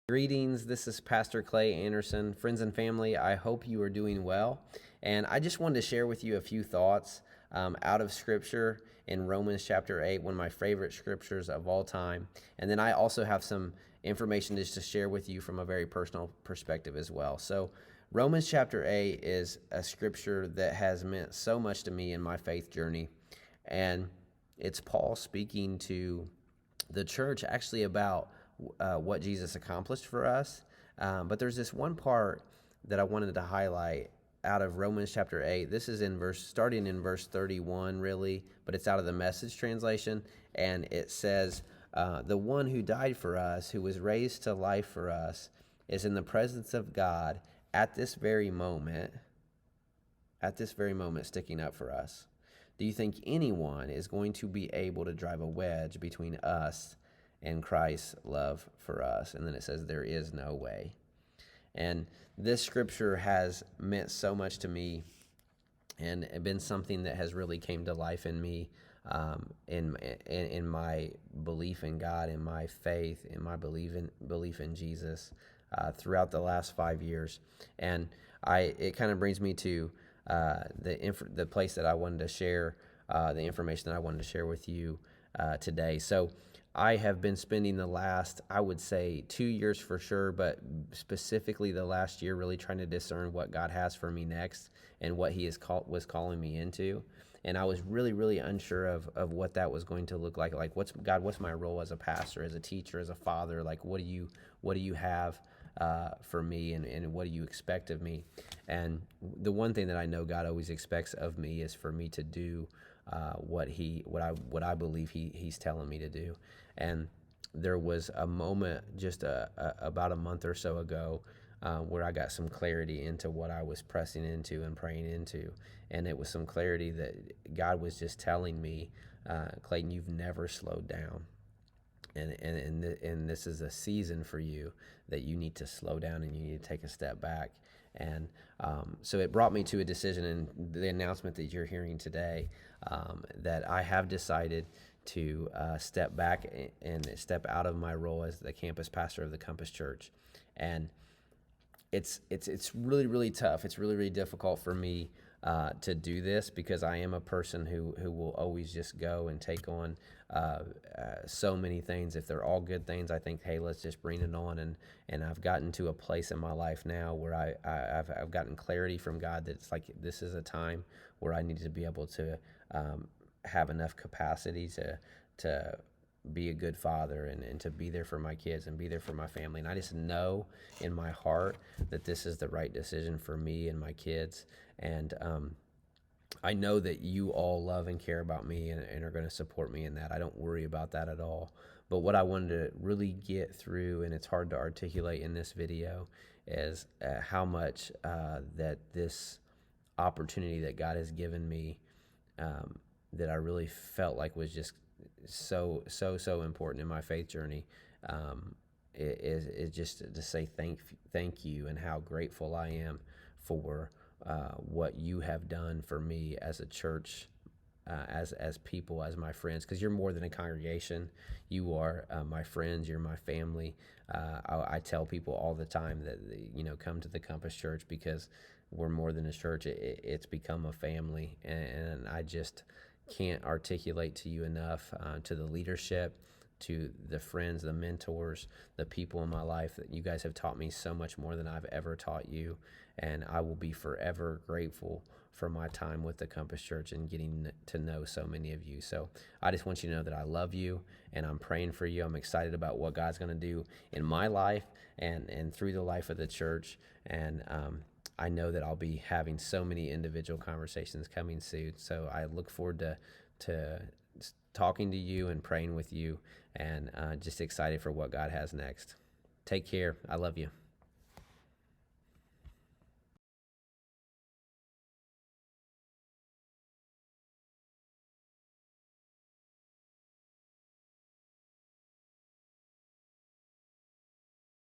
Greetings, this is Pastor Clay Anderson. Friends and family, I hope you are doing well. And I just wanted to share with you a few thoughts out of Scripture in Romans chapter 8, one of my favorite scriptures of all time. And then I also have some information just to share with you from a very personal perspective as well. So, Romans chapter 8 is a scripture that has meant so much to me in my faith journey. And it's Paul speaking to the church actually about what Jesus accomplished for us. But there's this one part that I wanted to highlight out of Romans chapter 8. This is starting in verse 31, really, but it's out of the Message translation. And it says, the one who died for us, who was raised to life for us, is in the presence of God at this very moment, sticking up for us. Do you think anyone is going to be able to drive a wedge between us and Christ's love for us? And then it says, there is no way. And this scripture has meant so much to me and been something that has really came to life in me, in my belief in God, in my faith, in my belief in Jesus throughout the last 5 years. And it kind of brings me to the place that I wanted to share, the information that I wanted to share with you today. So I have been spending the last, I would say, 2 years for sure, but specifically the last year, really trying to discern what God has for me next and what He was calling me into. And I was really, really unsure of what that was going to look like. Like, what's my role as a pastor, as a teacher, as a father? Like, what do you have for me, and what do you expect of me? And the one thing that I know God always expects of me is for me to do what I believe He's telling me to do. And there was a moment just about a month or so ago where I got some clarity into what I was pressing into and praying into, and it was some clarity that God was just telling me, Clayton, you've never slowed down. And this is a season for you that you need to slow down and you need to take a step back. And so it brought me to a decision, and the announcement that you're hearing today, that I have decided to step back and step out of my role as the campus pastor of the Compass Church. And it's really, really tough. It's really, really difficult for me to do this, because I am a person who will always just go and take on so many things. If they're all good things, I think, hey, let's just bring it on. And I've gotten to a place in my life now where I've gotten clarity from God that it's like, this is a time where I need to be able to have enough capacity to be a good father and to be there for my kids and be there for my family. And I just know in my heart that this is the right decision for me and my kids. And I know that you all love and care about me and are going to support me in that. I don't worry about that at all. But what I wanted to really get through, and it's hard to articulate in this video, is how much that this opportunity that God has given me, that I really felt like was just so important in my faith journey, is just to say thank you, and how grateful I am for what you have done for me as a church, as people, as my friends, because you're more than a congregation. You are my friends. You're my family. I tell people all the time that come to the Compass Church, because we're more than a church. It's become a family, and I just can't articulate to you enough, to the leadership, to the friends, the mentors, the people in my life, that you guys have taught me so much more than I've ever taught you. And I will be forever grateful for my time with the Compass Church and getting to know so many of you. So I just want you to know that I love you, and I'm praying for you. I'm excited about what God's going to do in my life and through the life of the church. And I know that I'll be having so many individual conversations coming soon. So I look forward to talking to you and praying with you, and just excited for what God has next. Take care. I love you.